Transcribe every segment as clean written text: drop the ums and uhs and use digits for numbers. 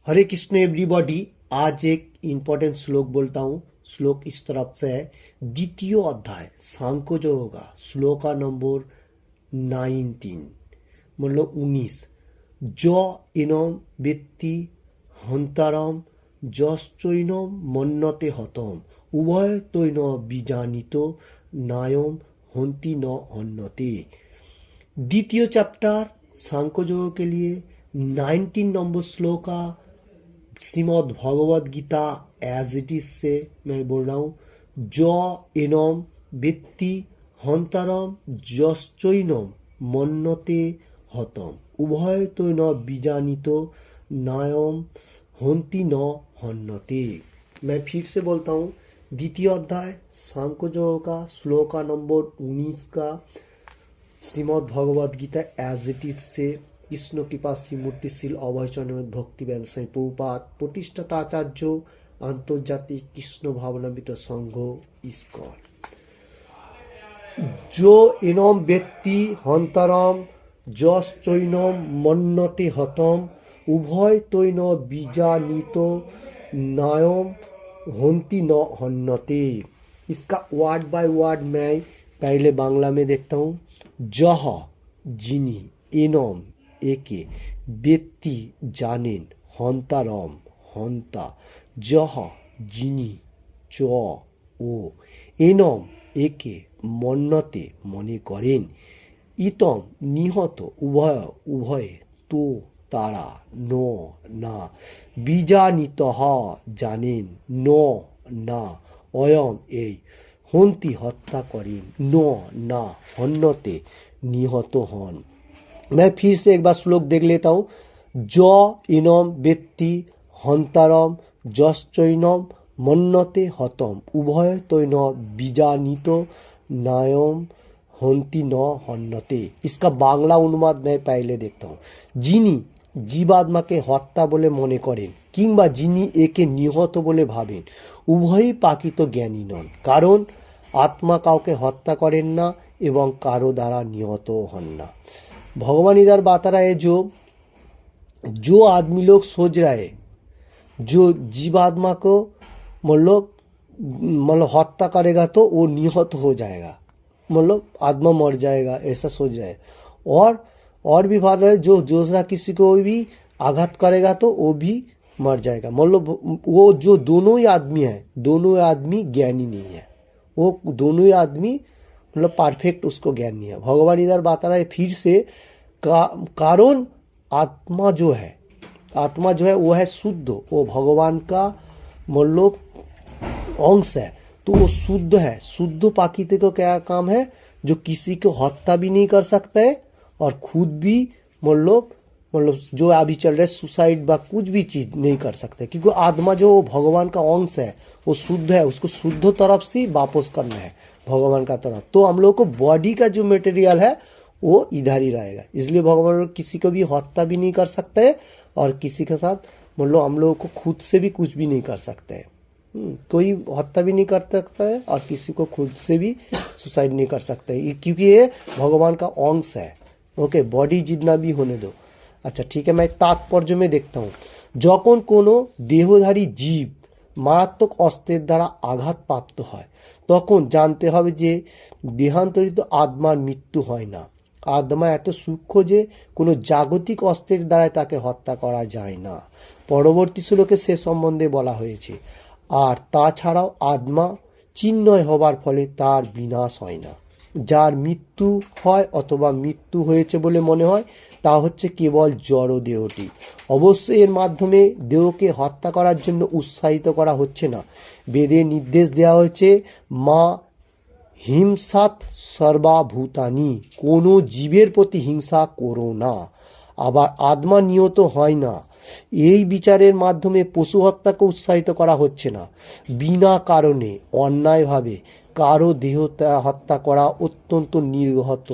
हरे Krishna everybody. आज एक important श्लोक बोलता हूँ। श्लोक इस तरफ से है, द्वितीय अध्याय सांख्य जो होगा, श्लोका नंबर 19, मतलब 19। ज इनम व्यक्ति हंतारम जश्चैनम मन्नते हतम उभय तैन बीजानितो नायम हंति न हन्नते। द्वितीय चैप्टर सांख्य योग के लिए 19 number shloka Shrimad Bhagavad Gita as it is से मैं बोल रहा हूँ। ज एनम व्यक्ति हंतारम जश्चैनम मन्नते हतम उभय तो न बीजानितो नायम हंति न हन्नते। मैं फिर से बोलता हूँ, द्वितीय अध्याय सांख्य योग का श्लोका नंबर 19 का Shrimad Bhagavad Gita as it is से कृष्ण कृपा श्री मूर्तिशील अभयचरण भक्ति व्यवसायी प्रभुपाद प्रतिष्ठाता आचार्य आंतर्जातिक कृष्ण भावनामृत संघ इस्कॉन। जो इनम व्यक्ति हंतारम जश्चैनम मन्नते हतम उभय तैन बीजानितो नायम हंति न हन्नते। इसका वर्ड बाय वर्ड मैं पहले बांग्ला में देखता हूँ। जह जिनी एनम एके व्यक्ति जानेन हंतारम हंता जह जिनी च ओ एनम एके मन्नते मने करें इतम निहत उभय उभय तो तारा न ना बीजानित जानेन न ना अयम ए हंति हत्या करें न ना हन्नते निहत हन। मैं फिर से एक बार श्लोक देख लेता हूँ। ज इनम व्यक्ति हंतारम जश्चैनम मन्नते हतम उभय तैन बीजानितो नायम हंति न हन्नते। इसका बांग्ला अनुवाद मैं पहले देखता हूँ। जिनी जीवात्माके हत्या बोले मने करें किंबा जिनी एके निहत बोले भावें उभयই पाकित ज्ञानी नन, कारण आत्मा काउके हत्या करें ना एवं कारो द्वारा निहत हन ना। भगवान इधर बता रहा है, जो आदमी लोग सोच रहा है जो जीवात्मा को मतलब हत्या करेगा तो वो निहत हो जाएगा, मतलब आत्मा मर जाएगा, ऐसा सोच रहा है। और भी बात है, जो दूसरा किसी को भी आघात करेगा तो वो भी मर जाएगा, मतलब वो जो दोनों ही आदमी है, दोनों आदमी ज्ञानी नहीं है, वो दोनों ही आदमी मतलब परफेक्ट उसको ज्ञान नहीं है। भगवान इधर बता रहा है फिर से, कारण आत्मा जो है वो है शुद्ध, वो भगवान का मतलब अंश है, तो वो शुद्ध है। शुद्ध प्राकृतिक का क्या काम है, जो किसी को हत्या भी नहीं कर सकता है और खुद भी मतलब जो अभी चल रहा है सुसाइड बा कुछ भी चीज नहीं कर सकते, क्योंकि आत्मा जो भगवान का अंश है वो शुद्ध है, उसको शुद्ध तरफ से वापस करना है भगवान का तरफ। तो हम लोग को बॉडी का जो मटेरियल है वो इधर ही रहेगा, इसलिए भगवान किसी को भी हत्या भी नहीं कर सकते है और किसी के साथ मतलब हम लोगों को खुद से भी कुछ भी नहीं कर सकते है। कोई हत्या भी नहीं कर सकता है और किसी को खुद से भी सुसाइड नहीं कर सकता है, क्योंकि ये भगवान का अंश है। ओके, बॉडी जितना भी होने दो। अच्छा ठीक है, मैं तात्पर्य में देखता हूँ। যখন কোনো দেহধারী জীব মারাত্মক অস্ত্রের দ্বারা আঘাত প্রাপ্ত হয় তখন জানতে হবে যে দেহান্তরিত আত্মার মৃত্যু হয় না। আত্মা এত সূক্ষ্ম যে কোনো জাগতিক অস্ত্রের দ্বারা তাকে হত্যা করা যায় না। পরবর্তী শ্লোকে সে সম্বন্ধে বলা হয়েছে। আর তাছাড়াও আত্মা চিন্ময় হবার ফলে তার বিনাশ হয় না। যার মৃত্যু হয় অথবা মৃত্যু হয়েছে বলে মনে হয় তা হচ্ছে কেবল জড় দেহটি। অবশ্যই এর মাধ্যমে দেহকে হত্যা করার জন্য উৎসাহিত করা হচ্ছে না। বেদে নির্দেশ দেওয়া হয়েছে মা হিংসাত সর্বাভূতানি, কোনো জীবের প্রতি হিংসা করো না। আবার আত্মা নিহত হয় না, এই বিচারের মাধ্যমে পশু হত্যাকে উৎসাহিত করা হচ্ছে না। বিনা কারণে অন্যায়ভাবে কারো দেহ হত্যা করা অত্যন্ত নির্ঘাত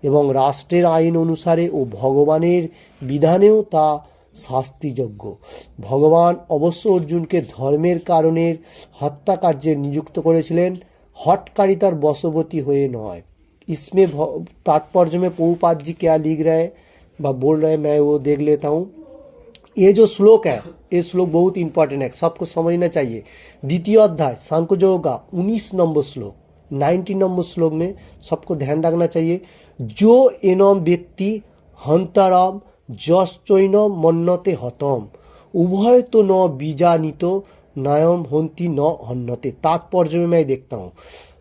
এবং রাষ্ট্রের আইন অনুসারে ও ভগবানের বিধানেও তা শাস্তিযোগ্য। ভগবান অবশ্য অর্জুনকে ধর্মের কারণের হত্যা কার্যে নিযুক্ত করেছিলেন, हठकारितार बशवर्ती हुए नय। इसमें तात्पर्य में प्रभुपाद जी क्या लिख रहे हैं व बोल रहे हैं, मैं वो देख लेता हूँ। ये जो श्लोक है, ये श्लोक बहुत इंपॉर्टेंट है, सबको समझना चाहिए। द्वितीय अध्याय सांख्य योग का 19 नंबर श्लोक, 19 नंबर श्लोक में सबको ध्यान रखना चाहिए। जो एनम व्यक्ति हंताराम जश्चैनम मन्नते हतम उभय तो न बीजानितो नयम हंती न हन्नते। तात्पर्य में मैं देखता हूँ,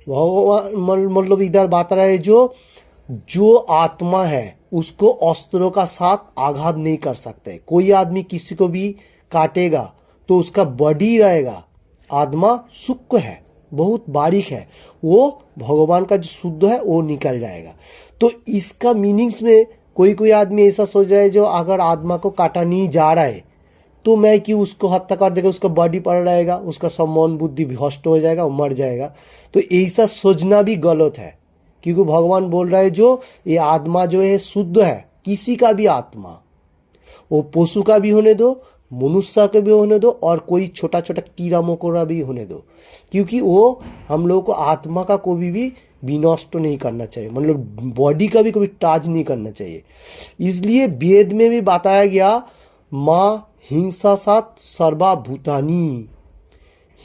भगवान मतलब इधर बात रहा है जो आत्मा है उसको अस्त्रों का साथ आघात नहीं कर सकते। कोई आदमी किसी को भी काटेगा तो उसका बॉडी रहेगा, आत्मा सूक्ष्म है, बहुत बारीक है, वो भगवान का जो शुद्ध है वो निकल जाएगा। तो इसका मीनिंग्स में कोई आदमी ऐसा सोच रहा है जो अगर आत्मा को काटा नहीं जा रहा है तो मैं क्यों उसको हत्या कर देगा, उसका बॉडी पड़ रहेगा, उसका सब मन बुद्धि भ्रष्ट हो जाएगा, वो मर जाएगा। तो ऐसा सोचना भी गलत है, क्योंकि भगवान बोल रहा है जो ये आत्मा जो है शुद्ध है, किसी का भी आत्मा, वो पशु का भी होने दो, मनुष्य का भी होने दो, और कोई छोटा छोटा कीड़ा मकोड़ा भी होने दो, क्योंकि वो हम लोग को आत्मा का कोई भी विनष्ट नहीं करना चाहिए, मतलब बॉडी का भी कभी टच नहीं करना चाहिए। इसलिए वेद में भी बताया गया माँ हिंसा सात सर्वभूतानी,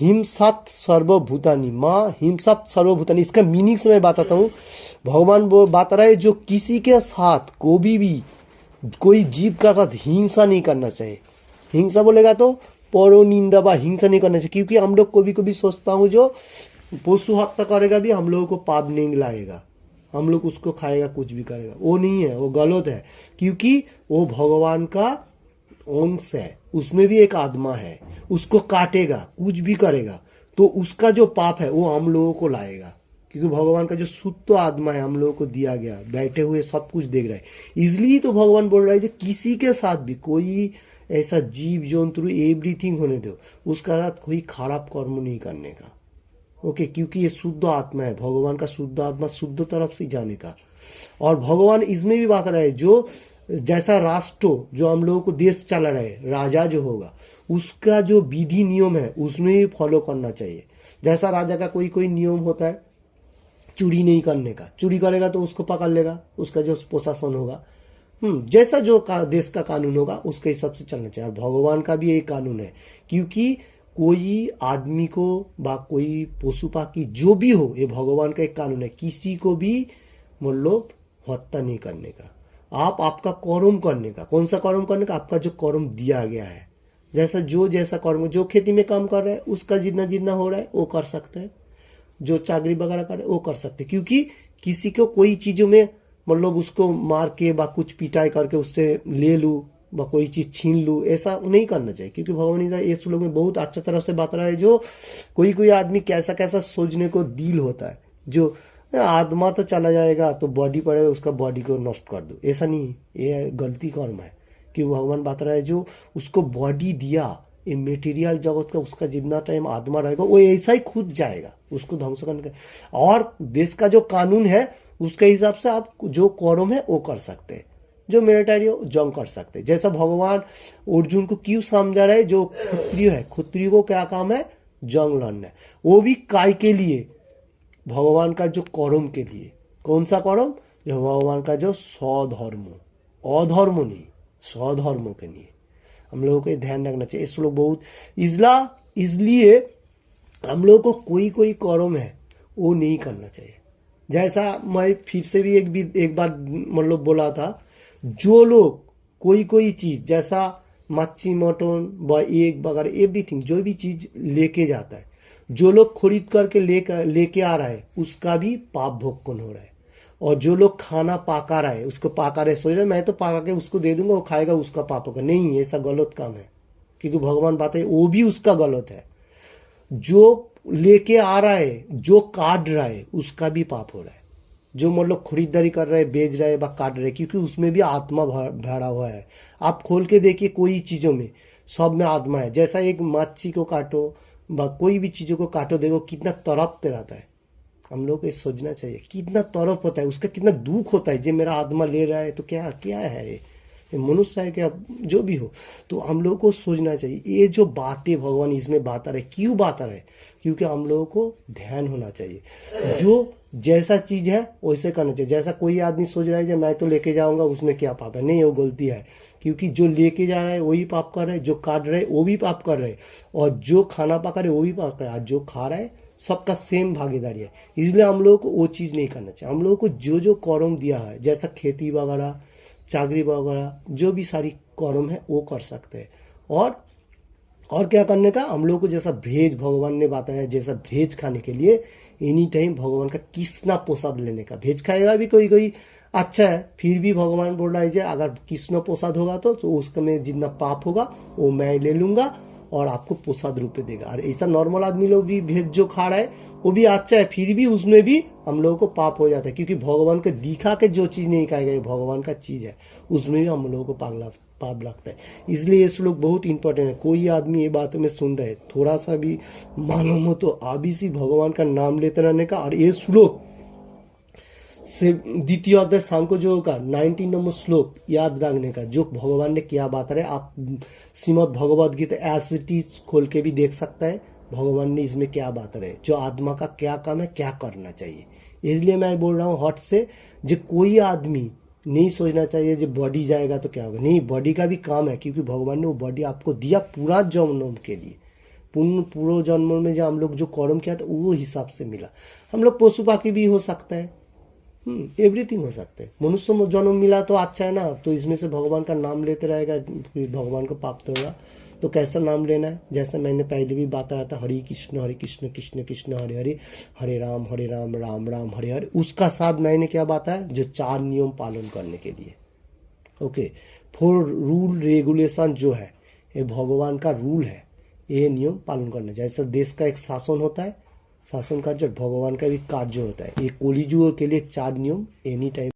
हिंसात सर्वभूतानी, माँ हिंसात सर्वभूतानी। इसका मीनिंग से मैं बताता हूँ। भगवान वो बता रहा है जो किसी के साथ कोई जीव का साथ हिंसा नहीं करना चाहिए। हिंसा बोलेगा तो परो निंदा व हिंसा नहीं करना चाहिए, क्योंकि हम लोग कभी सोचता हूँ जो पशु हत्या करेगा भी हम लोगों को पाप नहीं लगेगा, हम लोग उसको खाएगा कुछ भी करेगा, वो नहीं है, वो गलत है, क्योंकि वो भगवान का अंश है, उसमें भी एक आत्मा है, उसको काटेगा कुछ भी करेगा तो उसका जो पाप है वो हम लोगों को लाएगा, क्योंकि भगवान का जो शुद्ध आत्मा है हम लोगों को दिया गया, बैठे हुए सब कुछ देख रहा है। इसलिए तो भगवान बोल रहा है कि किसी के साथ भी कोई ऐसा जीव जंतु एवरीथिंग होने दो, उसका साथ कोई खराब कर्म नहीं करने का, ओके, क्योंकि ये शुद्ध आत्मा है, भगवान का शुद्ध आत्मा शुद्ध तरफ से जाने का। और भगवान इसमें भी बात रहा है जो जैसा राष्ट्र जो हम लोगों को देश चला रहा है, राजा जो होगा उसका जो विधि नियम है उसमें भी फॉलो करना चाहिए। जैसा राजा का कोई नियम होता है चोरी नहीं करने का, चोरी करेगा तो उसको पकड़ लेगा, उसका जो प्रशासन होगा, जैसा जो देश का कानून होगा उसके हिसाब से चलना चाहिए। और भगवान का भी एक कानून है, क्योंकि कोई आदमी को बा कोई पशु पाखी जो भी हो, ये भगवान का एक कानून है, किसी को भी मतलब हत्या नहीं करने का, आप आपका कर्म करने का। कौन सा कर्म करने का? आपका जो कर्म दिया गया है, जैसा कर्म, जो खेती में काम कर रहा है उसका जितना हो रहा है वो कर सकते हैं, जो चाकरी वगैरह कर रहे हैं वो कर सकते हैं, क्योंकि किसी को कोई चीज़ों में मतलब उसको मार के बा कुछ पिटाई करके उससे ले लूँ व कोई चीज़ छीन लूँ, ऐसा नहीं करना चाहिए। क्योंकि भगवान ये श्लोक में बहुत अच्छा तरह से बता रहा है जो कोई आदमी कैसा सोचने को दिल होता है, जो आत्मा तो चला जाएगा तो बॉडी पड़ेगा, उसका बॉडी को नष्ट कर दो, ऐसा नहीं, ये गलती कर्म है। कि भगवान बता रहा है जो उसको बॉडी दिया, ये मेटीरियल जगत का उसका जितना टाइम आत्मा रहेगा वो ऐसा ही खुद जाएगा, उसको ध्वंस करने का। और देश का जो कानून है उसके हिसाब से आप जो कर्म है वो कर सकते हैं, जो मिलिट्री हो जंग कर सकते हैं। जैसा भगवान अर्जुन को क्यों समझा रहे, जो क्षत्रिय है, क्षत्रिय को क्या काम है? जंग लड़ना है, वो भी काय के लिए? भगवान का जो कर्म के लिए। कौन सा कर्म? जो भगवान का जो स्वधर्म, अधर्म नहीं, स्वधर्म के लिए हम लोगों को ध्यान रखना चाहिए। इस लोग बहुत इसलिए हम लोगों को कोई कर्म है वो नहीं करना चाहिए। जैसा मैं फिर से भी एक बार मतलब बोला था, जो लोग कोई चीज़ जैसा मच्छी मटन व एग वगैरह एवरीथिंग जो भी चीज़ लेके जाता है, जो लोग खरीद करके लेके आ रहा है उसका भी पाप भोग हो रहा है। और जो लोग खाना पका रहा है उसको पका रहे, सोच रहे मैं तो पका के उसको दे दूंगा वो खाएगा, उसका पाप होगा। नहीं, ऐसा गलत काम है, क्योंकि भगवान बात है वो भी उसका गलत है। जो लेके आ रहा है, जो काट रहा है उसका भी पाप हो रहा है। जो मतलब खरीदारी कर रहा है, बेच रहा है व काट रहा है, क्योंकि उसमें भी आत्मा भरा हुआ है। आप खोल के देखिए, कोई चीज़ों में सब में आत्मा है। जैसा एक मच्छी को काटो व कोई भी चीज़ों को काटो, देखो कितना तड़पते रहता है। हम लोग को ये सोचना चाहिए कितना तड़प होता है, उसका कितना दुख होता है। जो मेरा आत्मा ले रहा है तो क्या है ये मनुष्य है क्या, जो भी हो। तो हम लोग को सोचना चाहिए। ये जो बातें भगवान इसमें बता रहे, क्यों बता रहे? क्योंकि हम लोगों को ध्यान होना चाहिए। जो जैसा चीज है वैसे करना चाहिए। जैसा कोई आदमी सोच रहा है कि मैं तो लेके जाऊंगा उसमें क्या पाप है, नहीं, वो गलती है। क्योंकि जो लेके जा रहा है वही पाप कर रहा है, जो काट रहे वो भी पाप कर रहे हैं, और जो खाना पका रहे वो भी पाप कर रहा है, और जो खा रहा है सबका सेम भागीदारी है। इसलिए हम लोगों को वो चीज़ नहीं करना चाहिए। हम लोगों को जो जो कर्म दिया है, जैसा खेती वगैरह, चाकरी वगैरह, जो भी सारी कर्म है वो कर सकते हैं। और क्या करने का, हम लोग को जैसा भेज भगवान ने बताया, जैसा भेज खाने के लिए एनी टाइम भगवान का कृष्णा प्रसाद लेने का। भेज खाएगा भी कोई कोई अच्छा है, फिर भी भगवान बोल रहा है अगर कृष्ण प्रसाद होगा तो उसका में जितना पाप होगा वो मैं ले लूंगा और आपको प्रसाद रूप में देगा। और ऐसा नॉर्मल आदमी लोग भी भेज जो खा रहा है वो भी अच्छा है, फिर भी उसमें भी हम लोगों को पाप हो जाता है, क्योंकि भगवान को दिखा के जो चीज़ नहीं खाएगा, ये भगवान का चीज़ है, उसमें भी हम लोगों को पाप लगता है। इसलिए ये श्लोक बहुत इंपॉर्टेंट है। कोई आदमी ये बात में सुन रहे, थोड़ा सा भी मालूम हो तो अभी से भगवान का नाम लेते रहने का। और ये श्लोक से द्वितीय अध्याय सांख्य योग का 19 नंबर श्लोक याद रखने का, जो भगवान ने क्या बात है। आप Shrimad Bhagavad Gita as it is खोल के भी देख सकता है, भगवान ने इसमें क्या बात है, जो आत्मा का क्या काम है, क्या करना चाहिए। इसलिए मैं बोल रहा हूँ हट से, जो कोई आदमी नहीं सोचना चाहिए जो बॉडी जाएगा तो क्या होगा। नहीं, बॉडी का भी काम है, क्योंकि भगवान ने वो बॉडी आपको दिया पूरा जन्म के लिए। पूरे जन्म में जो हम लोग जो कर्म किया था वो हिसाब से मिला। हम लोग पशु पाखी भी हो सकता है, एवरीथिंग हो सकता है। मनुष्य जन्म मिला तो अच्छा है ना, तो इसमें से भगवान का नाम लेते रहेगा, फिर भगवान को पाप तो होगा। तो कैसा नाम लेना है, जैसे मैंने पहले भी बताया था, हरे कृष्ण कृष्ण कृष्ण हरे हरे, हरे राम राम राम हरे हरे। उसका साथ मैंने क्या बताया, जो 4 नियम पालन करने के लिए। ओके, 4 रूल रेगुलेशन जो है, ये भगवान का रूल है, ये नियम पालन करना। जैसे देश का एक शासन होता है, शासन कार्य, भगवान का भी कार्य होता है। ये कलिजुग के लिए 4 नियम एनी टाइम